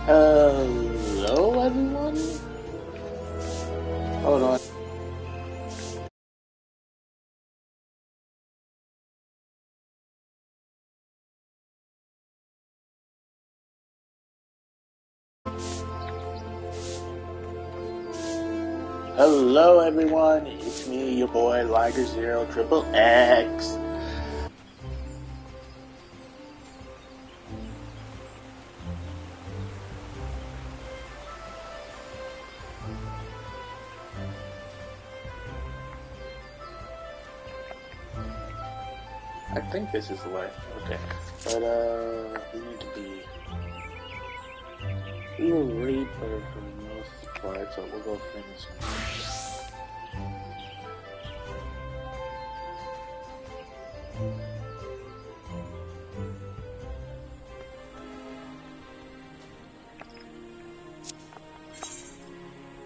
Hello, everyone? Hold on. Hello, everyone. It's me, your boy, Liger Zero Triple X. I think this is the way. Okay. But, we need to be... We were Reaper for the most part, so we'll go finish.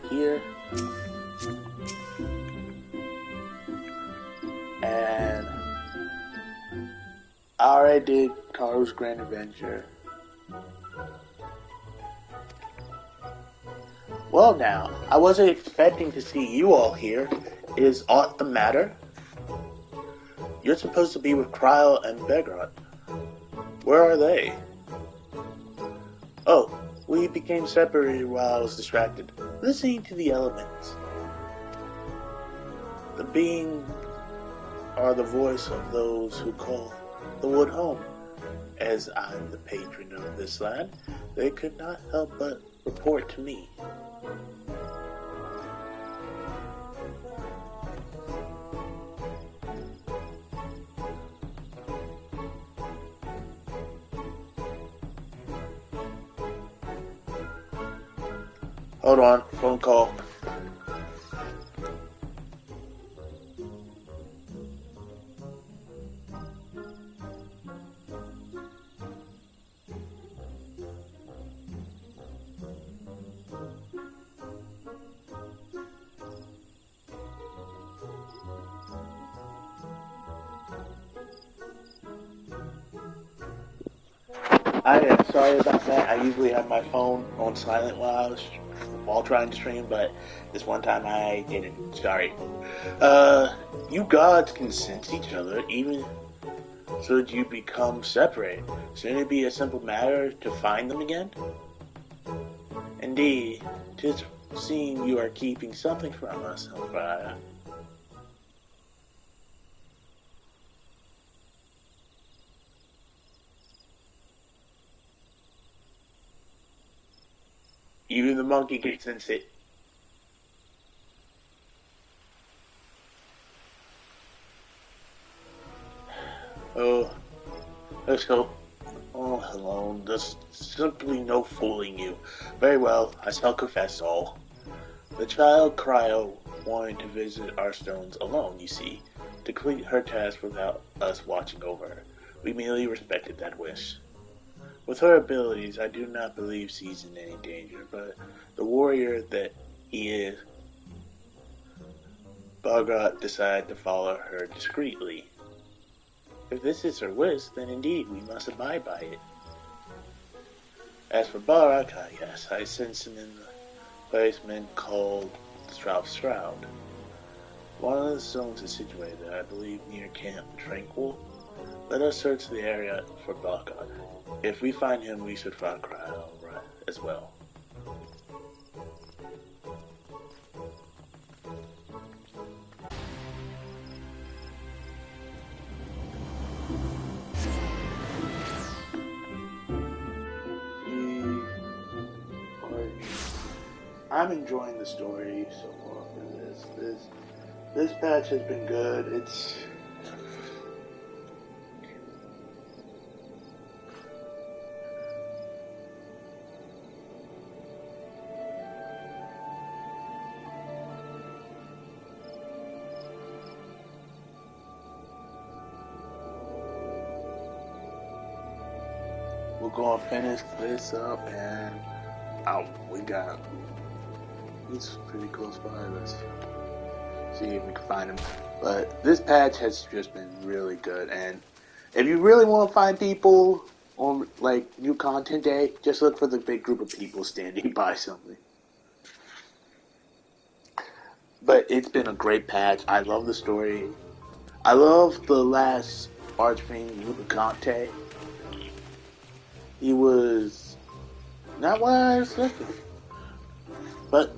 Here. And... I already did Karu's Grand Adventure. Well now, I wasn't expecting to see you all here. Is aught the matter? You're supposed to be with Cryle and Begrot. Where are they? Oh, we became separated while I was distracted, listening to the elements. The being are the voice of those who call the wood home. As I'm the patron of this land, they could not help but report to me. Hold on, phone call. I am sorry about that. I usually have my phone on silent while trying to stream, but this one time I didn't. Sorry. You gods can sense each other even should you become separate. Shouldn't it be a simple matter to find them again? Indeed, 'tis seem you are keeping something from us, Elvira. Even the monkey can sense it. Oh, let's go. Oh, hello. There's simply no fooling you. Very well, I shall confess all. The child Cryo wanted to visit our stones alone, you see, to complete her task without us watching over her. We merely respected that wish. With her abilities, I do not believe she's in any danger, but the warrior that he is, Begrot decided to follow her discreetly. If this is her wish, then indeed we must abide by it. As for Baraka, yes, I sense him in the placement called the Shroud. One of the stones is situated, I believe, near Camp Tranquil. Let us search the area for Baraka. If we find him, we should find Cryo as well. I'm enjoying the story so far for this. This patch has been good. It's we're gonna finish this up and out. He's pretty close by. Let's see if we can find him. But this patch has just been really good, and if you really want to find people on like new content day, just look for the big group of people standing by something. But it's been a great patch. I love the story. I love the last Archfiend, Lucacante. He was not what I was expecting. But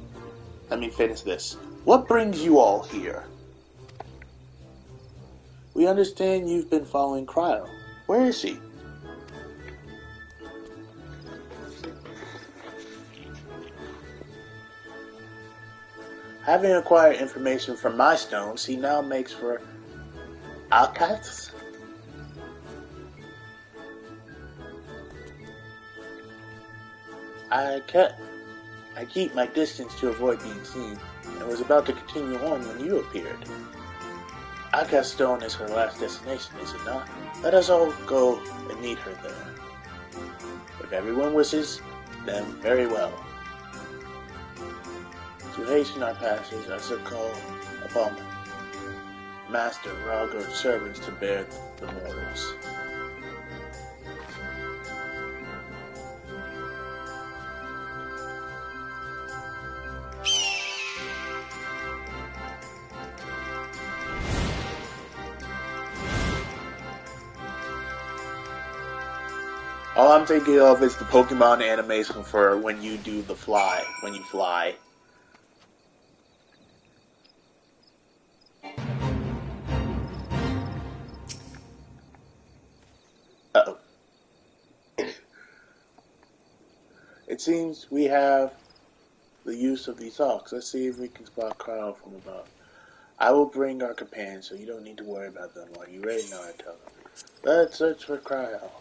let me finish this. What brings you all here? We understand you've been following Cryo. Where is she? Having acquired information from my stones, he now makes for Alcatraz. I keep my distance to avoid being seen, and was about to continue on when you appeared. Alcatraz Stone is her last destination, is it not? Let us all go and meet her there. If everyone wishes, then very well. To hasten our passage, I shall call upon Master Ralgard's servants to bear the mortals. All I'm thinking of is the Pokemon animation for when you do the fly, when you fly. Uh-oh. It seems we have the use of these hawks. Let's see if we can spot Cryo from above. I will bring our companions, so you don't need to worry about them. Are you ready now, I tell them? Let's search for Cryo.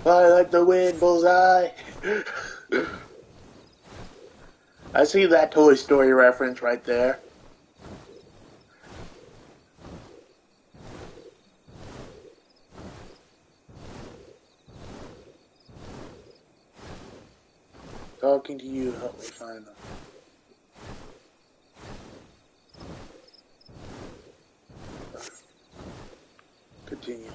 Fly like the wind, bullseye! I see that Toy Story reference right there. Talking to you help me find them. Continue.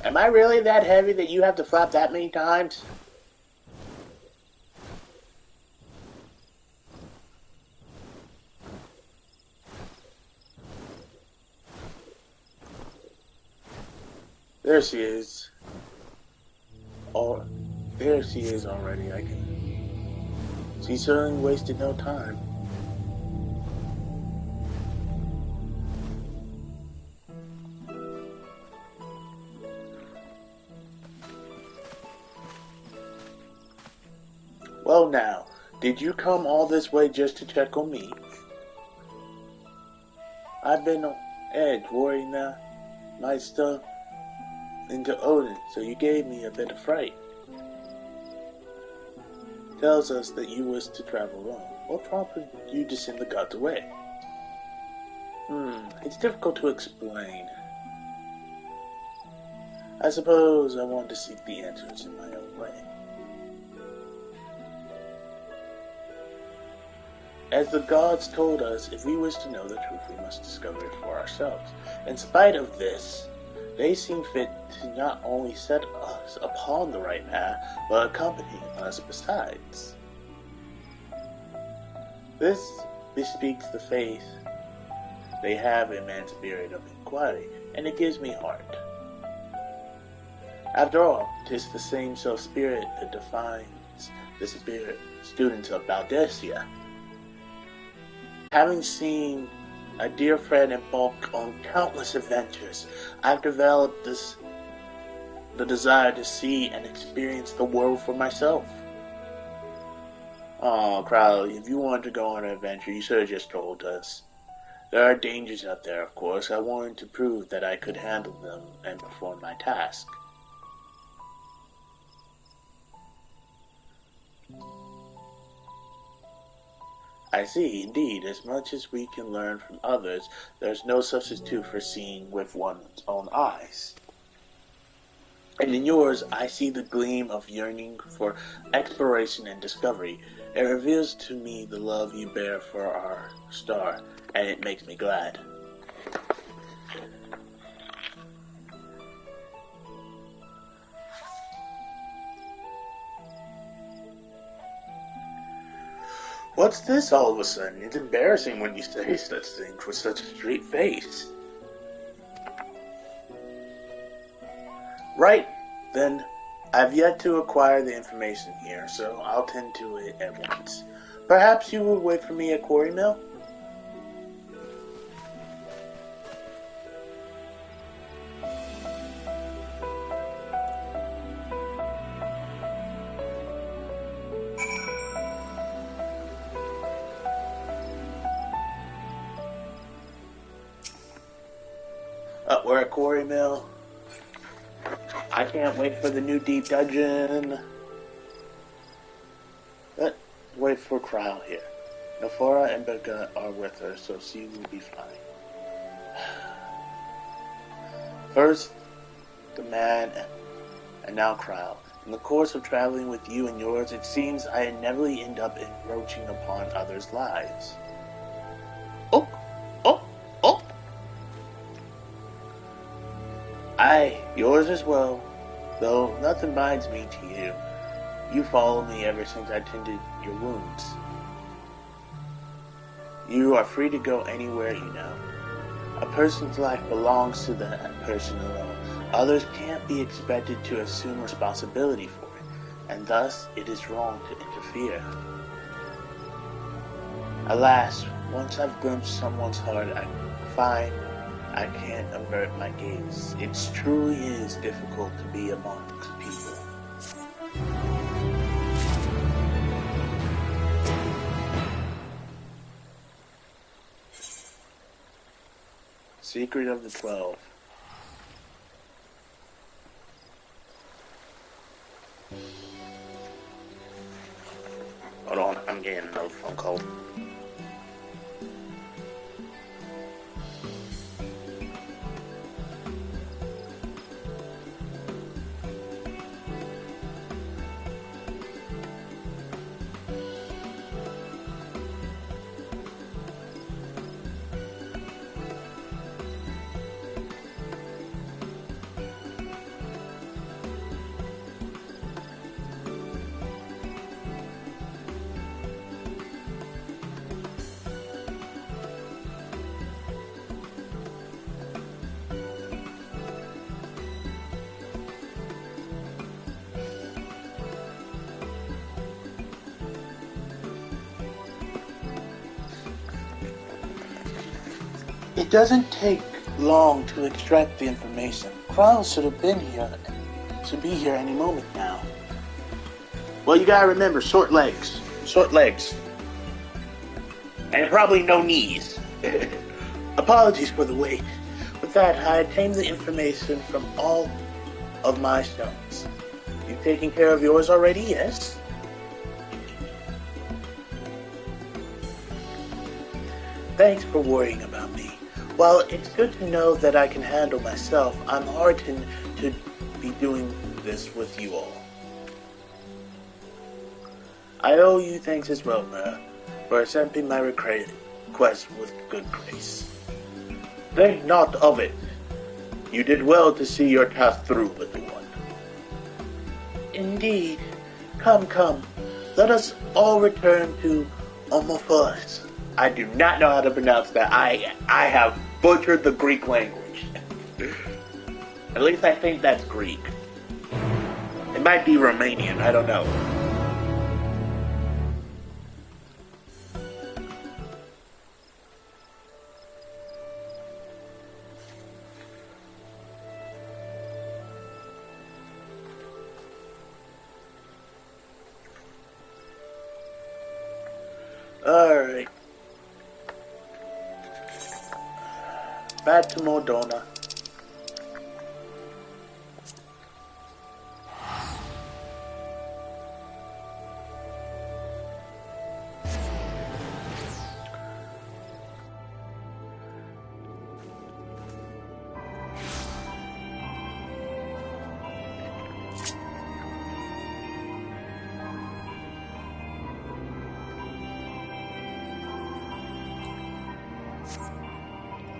Am I really that heavy that you have to flap that many times? There she is. Oh, there she is already. She certainly wasted no time. Well now, did you come all this way just to check on me? I've been on edge worrying my stuff into Odin, so you gave me a bit of fright. Tells us that you wish to travel alone. What prompted you to send the gods away? It's difficult to explain. I suppose I want to seek the answers in my own way. As the gods told us, if we wish to know the truth, we must discover it for ourselves. In spite of this, they seem fit to not only set us upon the right path, but accompany us besides. This bespeaks the faith they have in man's spirit of inquiry, and it gives me heart. After all, 'tis the same self-spirit that defines the students of Baldesia. Having seen a dear friend embark on countless adventures, I've developed the desire to see and experience the world for myself. Oh, Crowley, if you wanted to go on an adventure, you should have just told us. There are dangers out there, of course. I wanted to prove that I could handle them and perform my task. I see, indeed. As much as we can learn from others, there's no substitute for seeing with one's own eyes. And in yours, I see the gleam of yearning for exploration and discovery. It reveals to me the love you bear for our star, and it makes me glad. What's this all of a sudden? It's embarrassing when you say such things with such a straight face. Right, then, I've yet to acquire the information here, so I'll tend to it at once. Perhaps you will wait for me at Quarry Mill? We're at Quarry Mill. I can't wait for the new deep dungeon. But wait for Krile here. Nefora and Becca are with her, so she will be fine. First, the man, and now Krile. In the course of traveling with you and yours, it seems I inevitably end up encroaching upon others' lives. Oh! Aye, yours as well, though nothing binds me to you. You followed me ever since I tended your wounds. You are free to go anywhere you know. A person's life belongs to that person alone. Others can't be expected to assume responsibility for it, and thus it is wrong to interfere. Alas, once I've glimpsed someone's heart, I find I can't avert my gaze. It truly is difficult to be amongst people. Secret of the 12. Hold on, I'm getting another phone call. It doesn't take long to extract the information. Krile should be here any moment now. Well, you gotta remember, short legs. And probably no knees. Apologies for the wait. With that, I obtained the information from all of my stones. You've taken care of yours already, yes? Thanks for worrying about me. While it's good to know that I can handle myself, I'm heartened to be doing this with you all. I owe you thanks as well, Mara, for accepting my request with good grace. Think not of it. You did well to see your task through, little one. Indeed. Come. Let us all return to Omophilus. I do not know how to pronounce that. I have butchered the Greek language. At least I think that's Greek. It might be Romanian, I don't know. Alright. Back to Mordona.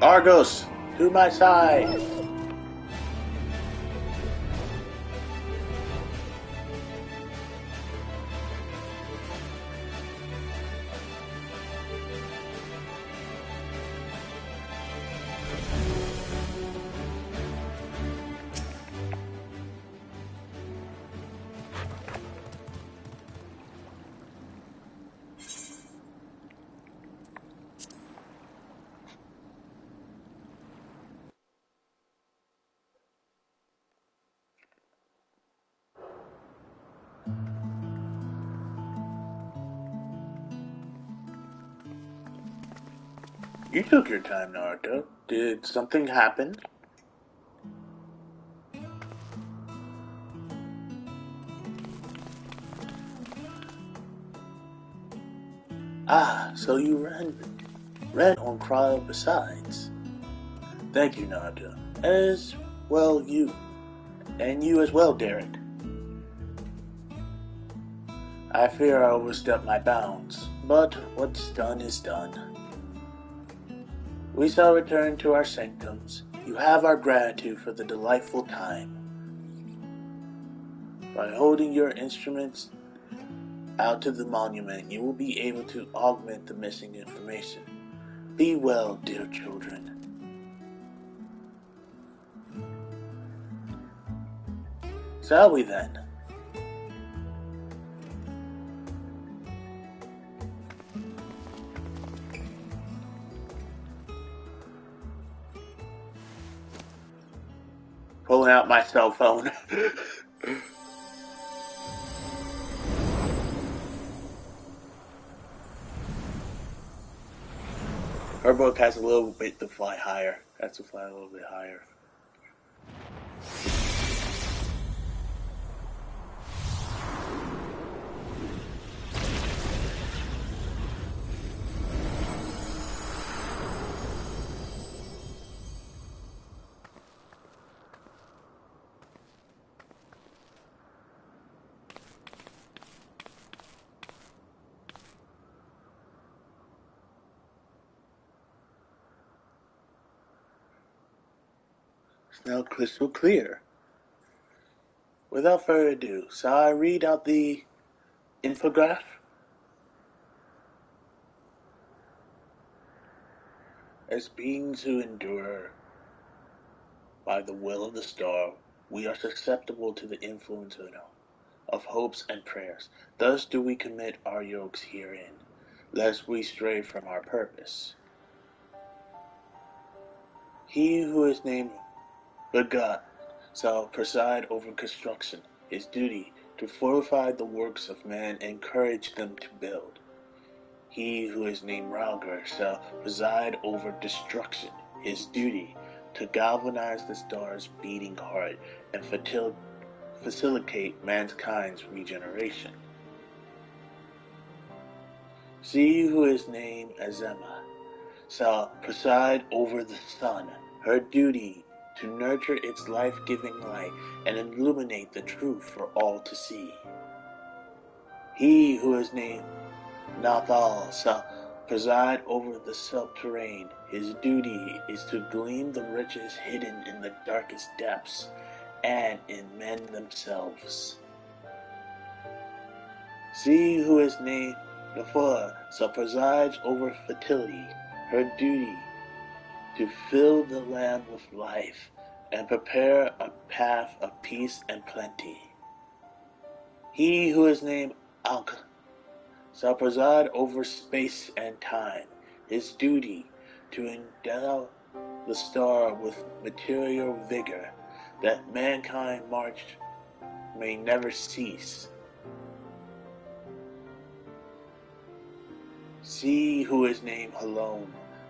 Argos, to my side! You took your time, Naruto. Did something happen? Ah, so you read on Cryo besides. Thank you, Naruto. As well you. And you as well, Derek. I fear I overstepped my bounds, but what's done is done. We shall return to our sanctums. You have our gratitude for the delightful time. By holding your instruments out to the monument, you will be able to augment the missing information. Be well, dear children. Shall we then? Pulling out my cell phone. Her book has a little bit to fly higher. Has to fly a little bit higher. It's now crystal clear. Without further ado, shall I read out the infograph? As beings who endure by the will of the star, we are susceptible to the influence of hopes and prayers. Thus do we commit our yokes herein, lest we stray from our purpose. He who is named Begot shall preside over construction, his duty to fortify the works of man and encourage them to build. He who is named Rauger shall preside over destruction, his duty to galvanize the star's beating heart and facilitate mankind's regeneration. She who is named Azema shall preside over the sun, her duty to nurture its life-giving light and illuminate the truth for all to see. He who is named Nathal shall preside over the subterranean. His duty is to glean the riches hidden in the darkest depths and in men themselves. She who is named Nephila shall preside over fertility. Her duty to fill the land with life and prepare a path of peace and plenty. He who is named Ankh shall preside over space and time, his duty to endow the star with material vigor, that mankind's march may never cease. She who is named Halone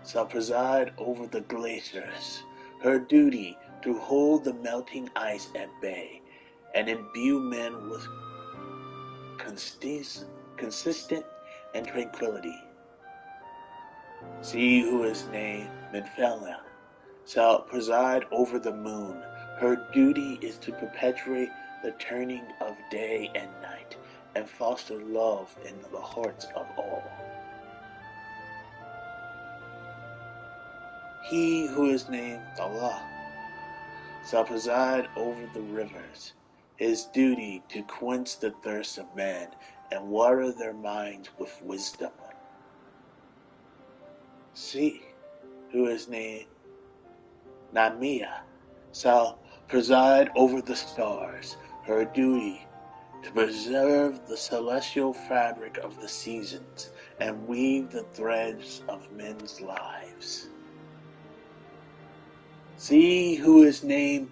shall preside over the glaciers, her duty to hold the melting ice at bay and imbue men with consistent and tranquility. She who is named Minfella shall preside over the moon. Her duty is to perpetuate the turning of day and night and foster love in the hearts of all. He who is named Allah shall preside over the rivers, his duty to quench the thirst of men and water their minds with wisdom. She who is named Namia shall preside over the stars, her duty to preserve the celestial fabric of the seasons and weave the threads of men's lives. She who is named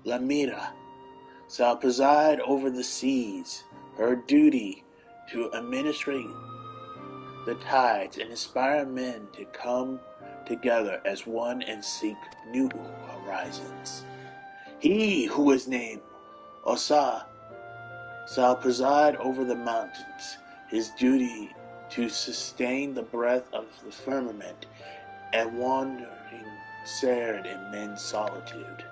Lamira shall preside over the seas, her duty to administrate the tides and inspire men to come together as one and seek new horizons. He who is named Osa shall preside over the mountains, his duty to sustain the breath of the firmament and wandering shared in men's solitude.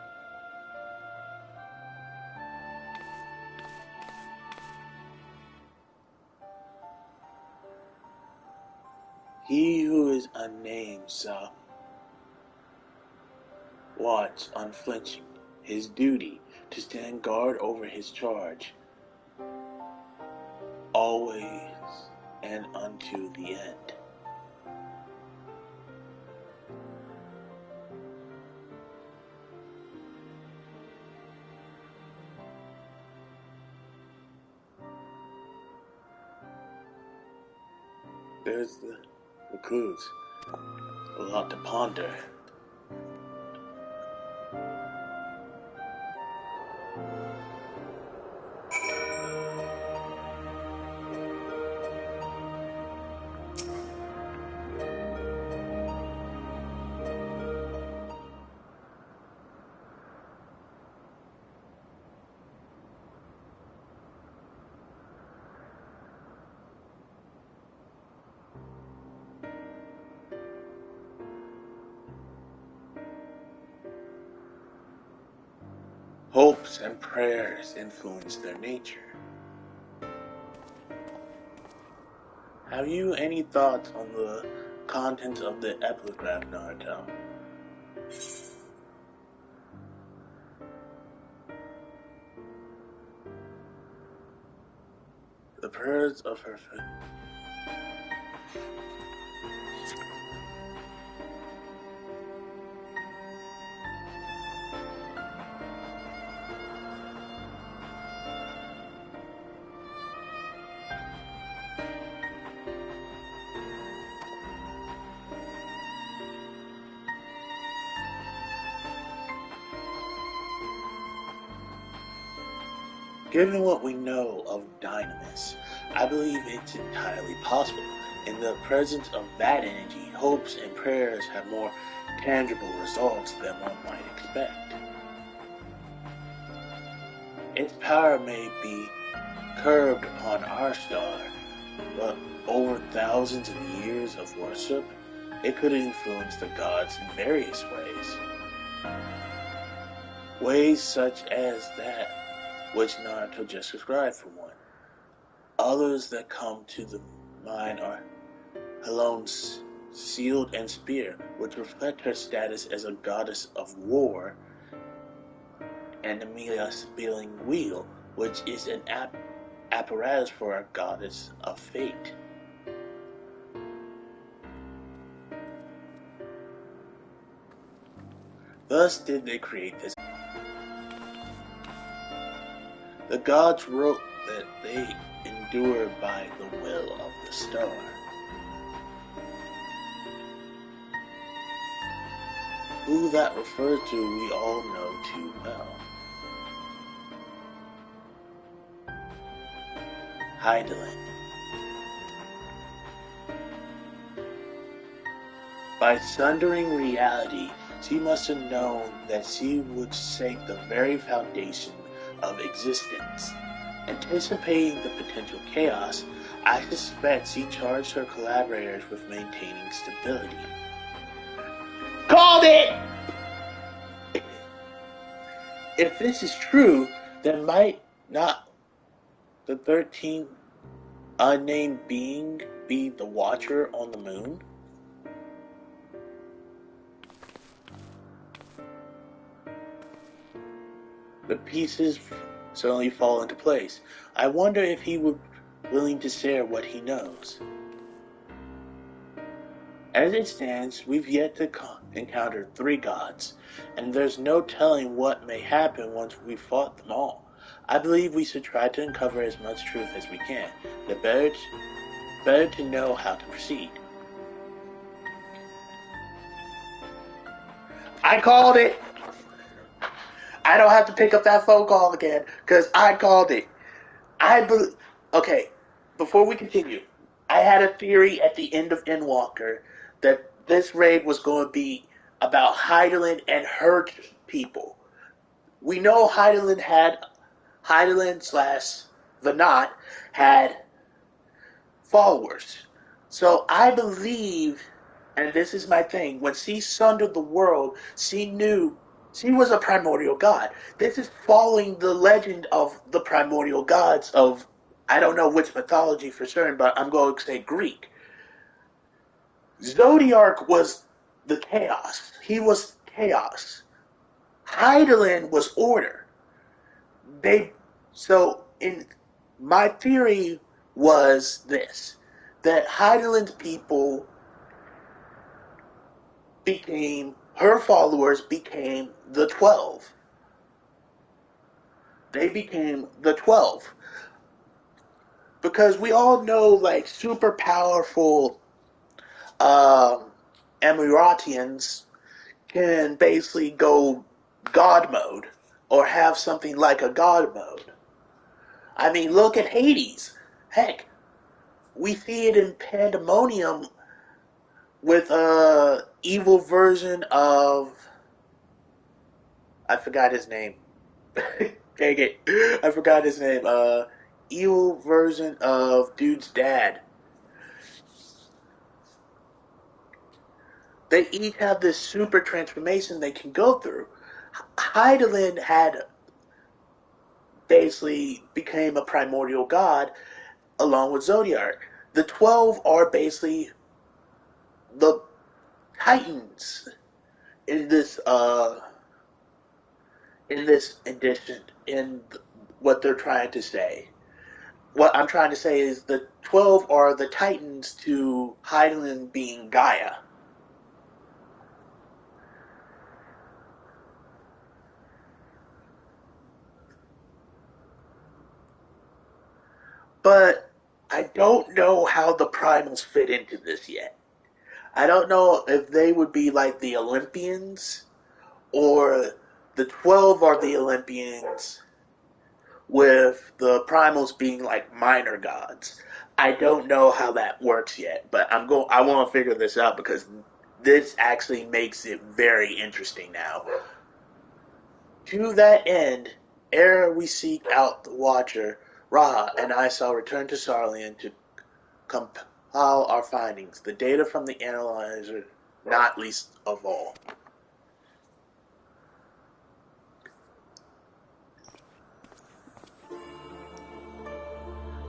He who is unnamed shall watch unflinching, his duty to stand guard over his charge, always and unto the end. There's the clues. A lot to ponder. Hopes and prayers influence their nature. Have you any thoughts on the contents of the epigraph, Naruto? The prayers of her Given what we know of Dynamis, I believe it's entirely possible. In the presence of that energy, hopes and prayers have more tangible results than one might expect. Its power may be curbed upon our star, but over thousands of years of worship, it could influence the gods in various ways. Ways such as that which Naruto just described for one. Others that come to the mind are Helone's shield and spear, which reflect her status as a goddess of war, and Amelia's spinning wheel, which is an apparatus for a goddess of fate. Thus did they create this. The gods wrote that they endure by the will of the star. Who that refers to we all know too well. Hydaelyn. By sundering reality, she must have known that she would shake the very foundation of existence. Anticipating the potential chaos, I suspect she charged her collaborators with maintaining stability. Called it! If this is true, then might not the 13th unnamed being be the Watcher on the moon? The pieces suddenly fall into place. I wonder if he would be willing to share what he knows. As it stands, we've yet to encounter 3 gods, and there's no telling what may happen once we've fought them all. I believe we should try to uncover as much truth as we can. The better to know how to proceed. I called it! I don't have to pick up that phone call again, because I called it. Okay, before we continue, I had a theory at the end of Endwalker that this raid was going to be about Hydaelyn and her people. We know Hydaelyn / the Knot had followers. So I believe, and this is my thing, when she sundered the world, she knew she was a primordial god. This is following the legend of the primordial gods of, I don't know which mythology for certain, but I'm going to say Greek. Zodiark was the chaos. He was chaos. Hydaelyn was order. My theory was this, that Hydaelyn's people her followers became the 12. They became the 12. Because we all know, like, super powerful Emiratians can basically go God mode, or have something like a God mode. I mean, look at Hades. Heck, we see it in Pandemonium with a evil version of, I forgot his name. Dang it, I forgot his name. Evil version of dude's dad. They each have this super transformation they can go through. Hydaelyn had basically became a primordial god along with Zodiark. The 12 are basically the Titans in this edition, in what they're trying to say. What I'm trying to say is the 12 are the Titans to Hydaelyn being Gaia. But I don't know how the Primals fit into this yet. I don't know if they would be like the Olympians, or the 12 are the Olympians, with the Primals being like minor gods. I don't know how that works yet, but I want to figure this out, because this actually makes it very interesting now. To that end, ere we seek out the Watcher, Raha and I shall return to Sarlian to compile our findings, the data from the analyzer not least of all.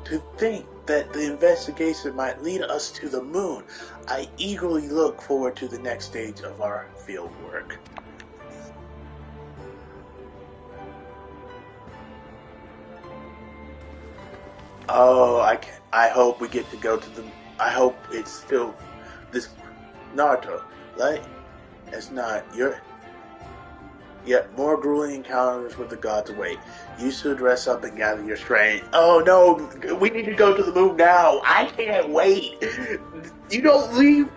To think that the investigation might lead us to the moon, I eagerly look forward to the next stage of our field work. Oh, I hope we get to go to the. I hope it's still this Naruto, right? It's not. Yet more grueling encounters with the gods await. You should rest up and gather your strength. Oh no, we need to go to the moon now. I can't wait. You don't leave.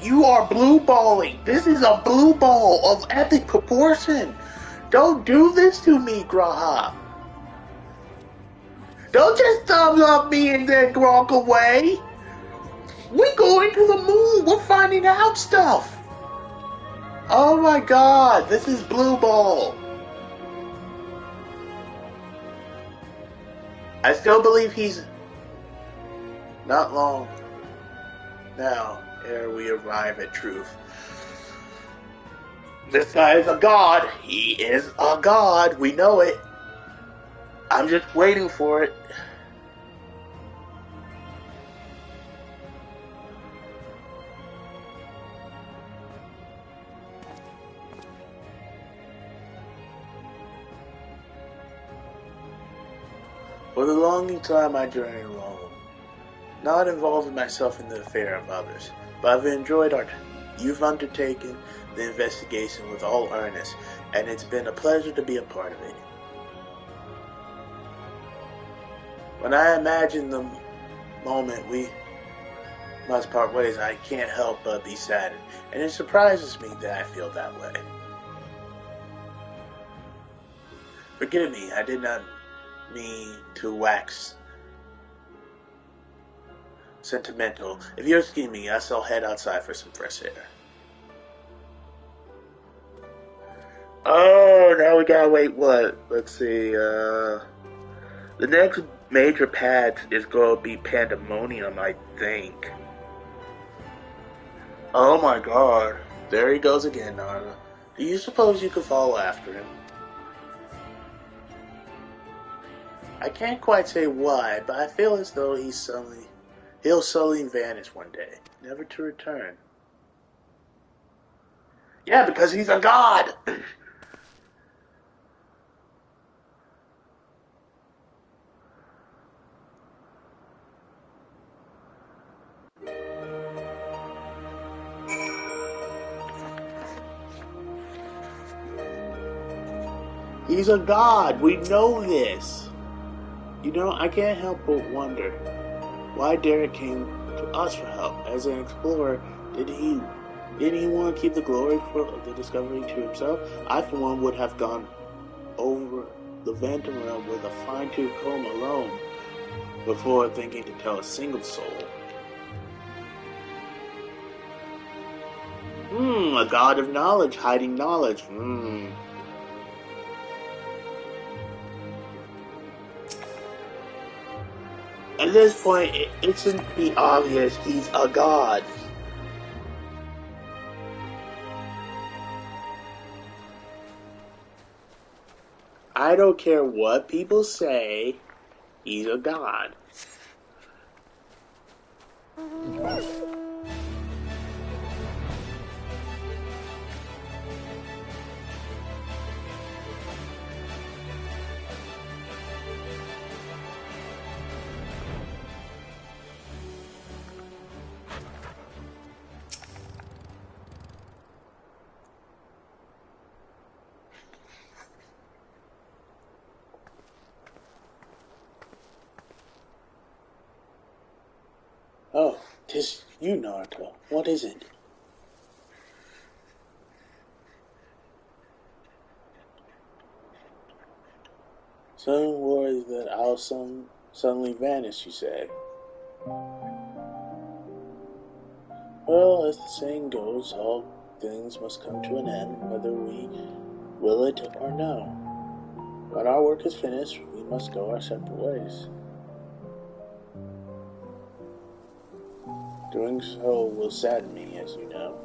You are blue balling. This is a blue ball of epic proportion. Don't do this to me, Graha. Don't just thumbs up me and then walk away. We're going to the moon. We're finding out stuff. Oh my god, this is blue ball. I still believe he's not long now ere we arrive at truth. This guy is a god. He is a god. We know it. I'm just waiting for it. For the longing time I journey alone, not involving myself in the affair of others, but I've enjoyed you've undertaken the investigation with all earnest, and it's been a pleasure to be a part of it. When I imagine the moment we must part ways, I can't help but be saddened, and it surprises me that I feel that way. Forgive me, I did not mean to wax sentimental. If you're excuse me, I shall head outside for some fresh air. Oh, now we gotta wait what? Let's see, the next major patch is gonna be Pandemonium, I think. Oh my god. There he goes again, Narla. Do you suppose you could follow after him? I can't quite say why, but I feel as though he'll suddenly vanish one day, never to return. Yeah, because he's a god! He's a god. We know this. You know, I can't help but wonder why Derek came to us for help. As an explorer, didn't he want to keep the glory for the discovery to himself? I, for one, would have gone over the Phantom Realm with a fine-tooth comb alone before thinking to tell a single soul. A god of knowledge hiding knowledge. At this point, it should be obvious he's a god. I don't care what people say, he's a god. Oh, 'tis you, Naruto. What is it? Some worries that I'll suddenly vanish, you say. Well, as the saying goes, all things must come to an end, whether we will it or no. When our work is finished, we must go our separate ways. Doing so will sadden me, as you know.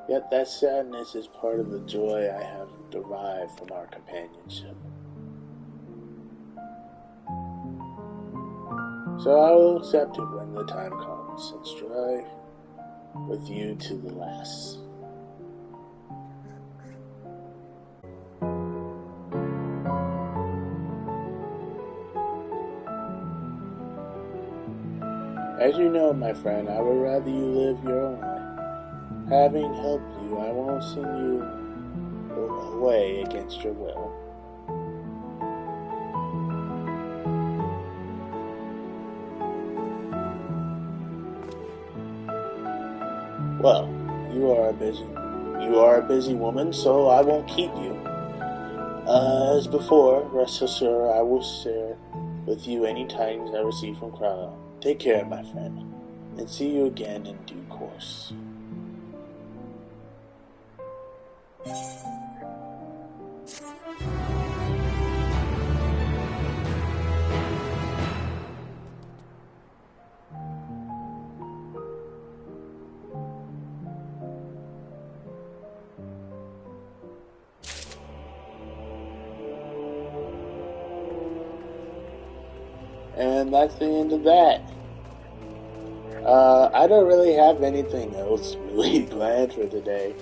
Yet that sadness is part of the joy I have derived from our companionship. So I will accept it when the time comes and strive with you to the last. As you know, my friend, I would rather you live your own life. Having helped you, I won't send you away against your will. Well, you are a busy woman, so I won't keep you. As before, rest assured I will share with you any tidings I receive from Crowell. Take care, my friend, and see you again in due course. And that's the end of that. I don't really have anything else really planned for today.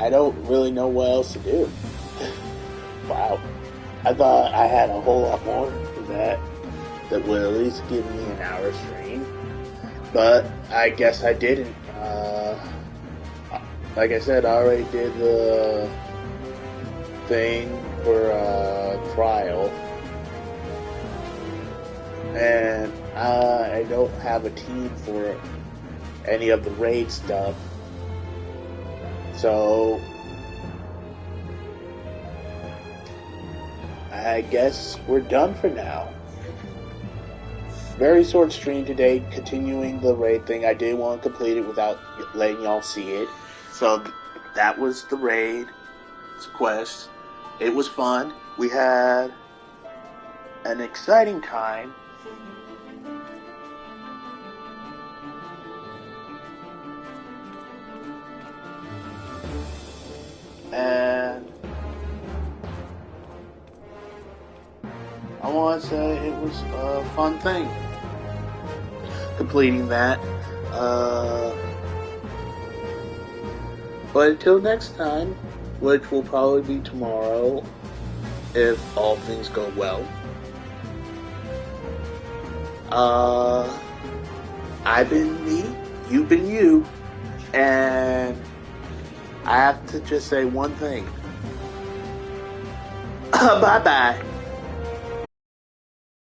I don't really know what else to do. Wow. I thought I had a whole lot more for that would at least give me an hour stream. But I guess I didn't. Like I said, I already did the thing for trial. And I don't have a team for any of the raid stuff. So I guess we're done for now. Very short stream today, continuing the raid thing. I did want to complete it without letting y'all see it. So that was the raid quest. It was fun. We had an exciting time. And I want to say it was a fun thing. Completing that. But until next time, which will probably be tomorrow, if all things go well. I've been me, you've been you, and I have to just say one thing. Bye-bye.